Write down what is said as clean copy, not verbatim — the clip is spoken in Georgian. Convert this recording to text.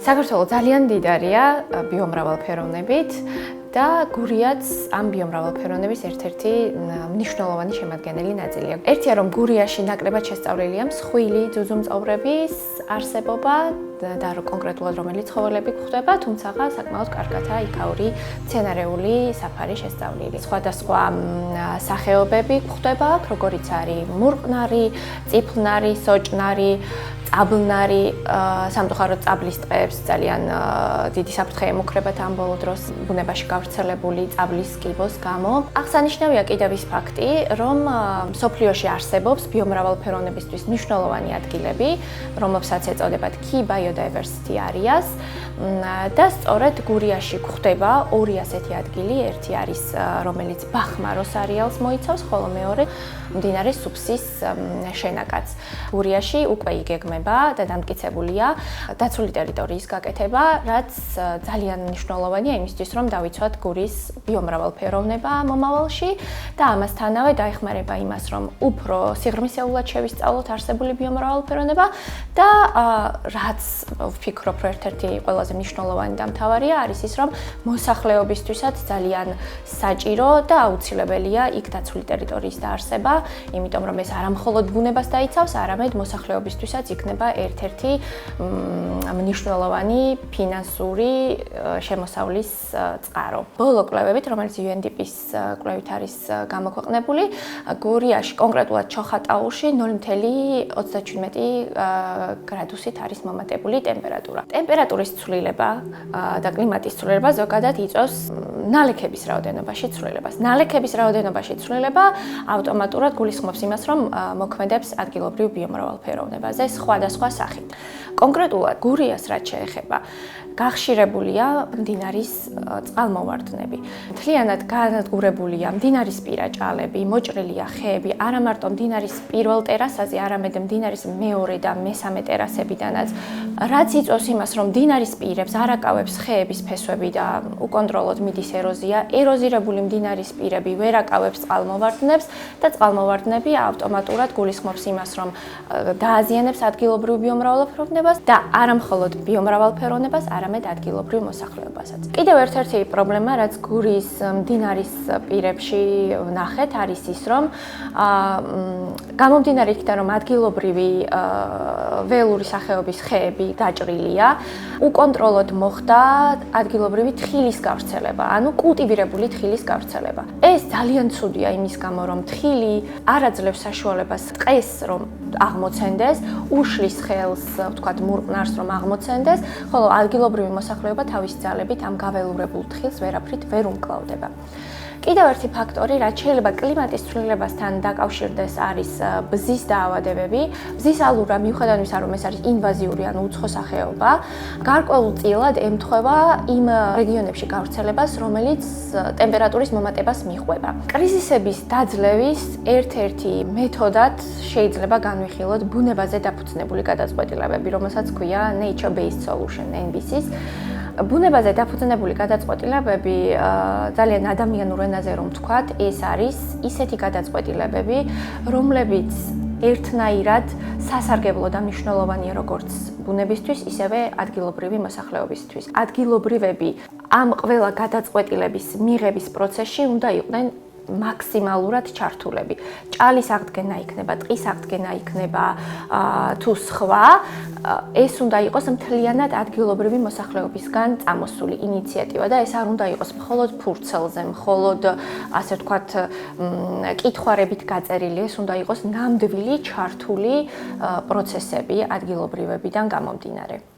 საქართველო ძალიან დიდარია ბიომრავალფეროვნებით და გურიაც ამ ბიომრავალფეროვნების ერთ-ერთი მნიშვნელოვანი შემადგენელი ნაწილია. ერთია რომ გურიაში ნაკლებად შესწავლილია მსხვილი ძუძუმწოვრების არსებობა და კონკრეტულად რომელი ცხოველები გვხვდება, თუმცა საკმაოდ კარგადაა იქაური მცენარეული საფარი შესწავლილი. სხვადასხვა სახეობები გვხვდება, როგორიც არის მურყნარი, წიფლნარი, სოჭნარი, წაბლნარი, სამწუხაროდ წაბლის ტყეებს ძალიან დიდი საფრთხე ემუქრებათ ამ ბოლო დროს ბუნებაში გავრცელებული წაბლის კიბოს გამო. აღსანიშნავია კიდევ ის ფაქტი, რომ მსოფლიოში არსებობს ბიომრავალფეროვნებისთვის მნიშვნელოვანი ადგილები, რომლებსაც ეწოდებათ Key Biodiversity Areas და სწორედ გურიაში გვხვდება ორი ასეთი ადგილი, ერთი არის რომელიც ბახმაროს არეალს მოიცავს, ხოლო მეორე მდინარე სუფსის შენაკადს. გურიაში უკვე იგეგმება და დამტკიცებულია დაცული ტერიტორიის გაკეთება, რაც ძალიან მნიშვნელოვანია იმისთვის, რომ დავიცვათ გურის ბიომრავალფეროვნება მომავალში და ამასთანავე დაეხმარება იმას, რომ უფრო სიღრმისეულად შევისწავლოთ არსებული ბიომრავალფეროვნება და რაც ვფიქრობ, რომ ერთ-ერთი ყველაზე მნიშვნელოვანი და მთავარია არის ის, რომ მოსახლეობისთვისაც ძალიან საჭირო და აუცილებელია იქ დაცული ტერიტორიის დაარსება, იმიტომ რომ ეს არა მხოლოდ ბუნებას დაიცავს, არამედ მოსახლეობისთვისაც იქნება ერთ-ერთი მნიშვნელოვანი ფინანსური შემოსავლის წყარო. ბოლო კვლევებით, რომელიც UNDP-ის კვლევით არის გამოქვეყნებული, გურიაში, კონკრეტულად ჩოხატაურში 0.37 გრადუსით არის მომატებული ტემპერატურა. ტემპერატურის ცვლილება და კლიმატის ცვლილება ზოგადად იწვევს ნალექების რაოდენობაში ცვლილებას. ნალექების რაოდენობაში ცვლილება ავტომატურად გულისხმობს იმას, რომ მოქმედებს ადგილობრივ ბიომრავალფეროვნებაზე სხვადასხვა სახით. კონკრეტულად გურიას რაც შეეხება, გახშირებულია მდინარის წყალმოვარდნები. მთლიანად განადგურებულია მდინარისპირა ჭალები, მოჭრილია ხეები, არა მარტო მდინარის პირველ ტერასაზე, არამედ მდინარის მეორე და მესამე ტერასებიდანაც, რაც იწვევს იმას, რომ მდინარის პირებს არ აკავებს ხეების ფესვები და უკონტროლოდ მიდის ეროზია. ეროზირებული მდინარის პირები ვერ აკავებს წყალმოვარდნებს და წყალმოვარდნები ავტომატურად გულისხმობს იმას, რომ დააზიანებს ადგილობრივ ბიომრავალფეროვნებას და არა მხოლოდ ბიომრავალფეროვნებას, არამედ ადგილობრივ მოსახლეობასაც. კიდევ ერთ-ერთი პრობლემა, რაც გურის მდინარის პირებში ვნახეთ, არის ის, რომ გამომდინარე იქიდან, რომ ადგილობრივი ველური სახეობის ხეები დაჭრილია, უკონტროლოდ მოხდა ადგილობრივი თხილის გავრცელება, ანუ კულტივირებული თხილის გავრცელება. ეს ძალიან ცუდია იმის გამო, რომ თხილი არ აძლევს საშუალებას ტყეს რომ აღმოცენდეს, უშლის ხელს, ვთქვათ, მურყნარს რომ აღმოცენდეს, ხოლო ადგილობრივი მოსახლეობა თავის ძალებით ამ გაველურებულ თხილს ვერაფრით ვერ უმკლავდება. კიდევ ერთი ფაქტორი, რაც შეიძლება კლიმატის ცვლილებასთან დაკავშირდეს, არის ბზის დაავადებები. ბზის ალურა, მიუხედავად იმისა, რომ ეს არის ინვაზიური, ანუ უცხო სახეობა, გარკვეულწილად ემთხვევა იმ რეგიონებში გავრცელებას, რომელიც ტემპერატურის მომატებას მიჰყვება. კრიზისების დაძლევის ერთ-ერთი მეთოდად შეიძლება განვიხილოთ ბუნებაზე დაფუძნებული გადაწყვეტილებები, რომელსაც ქვია Nature-Based Solution, NBC-ს. ბუნებაზე დაფუძნებული გადაწყვეტილებები ძალიან ადამიანურ ენაზე რომ ვთქვათ, ეს არის ისეთი გადაწყვეტილებები, რომლებიც ერთნაირად სასარგებლო და მნიშვნელოვანია როგორც ბუნებისთვის, ისევე ადგილობრივი მოსახლეობისთვის. ადგილობრივები ამ ყველა გადაწყვეტილების მიღების პროცესში უნდა იყვნენ მაქსიმალურად ჩართულები. ჭალის აღდგენა იქნება, ტყის აღდგენა იქნება თუ სხვა, ეს უნდა იყოს მთლიანად ადგილობრივი მოსახლეობისგან წამოსული ინიციატივა და ეს არ უნდა იყოს მხოლოდ ფურცელზე, მხოლოდ ასე ვთქვათ, კითხვარებით გაწერილი, ეს უნდა იყოს ნამდვილი ჩართული პროცესები ადგილობრივებიდან გამომდინარე.